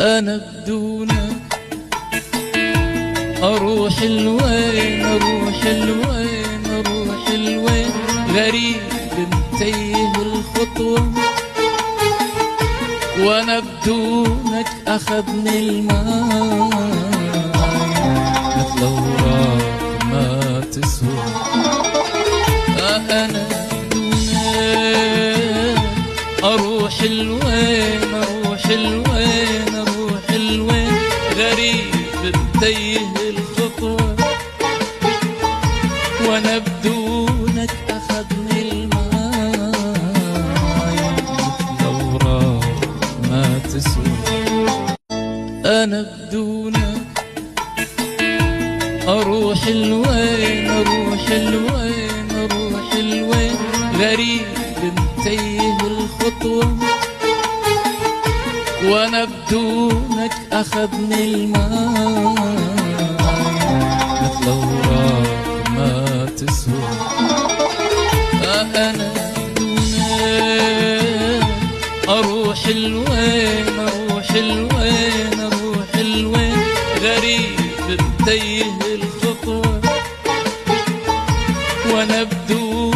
أنا بدونك أروح الوين، أروح الوين، أروح الوين، غريب متيه الخطوة، وأنا بدونك أخذني الماي مثل أوراق ما تسوى. أنا بدونك أروح الوين، أروح الوين، أروح الوين، غريب متيه الخطوة، وأنا بدونك أخذني الماي مثل أوراق ما تسوى. أنا بدونك أروح الوين، أروح الوين، أروح الوين، غريب متيه الخطوة، وأنا بدونك أخذني الماي مثل أوراق ما تسوى. أنا بدونك أروح الوين، أروح الوين، أروح الوين، غريب متيه الخطوة، وأنا بدونك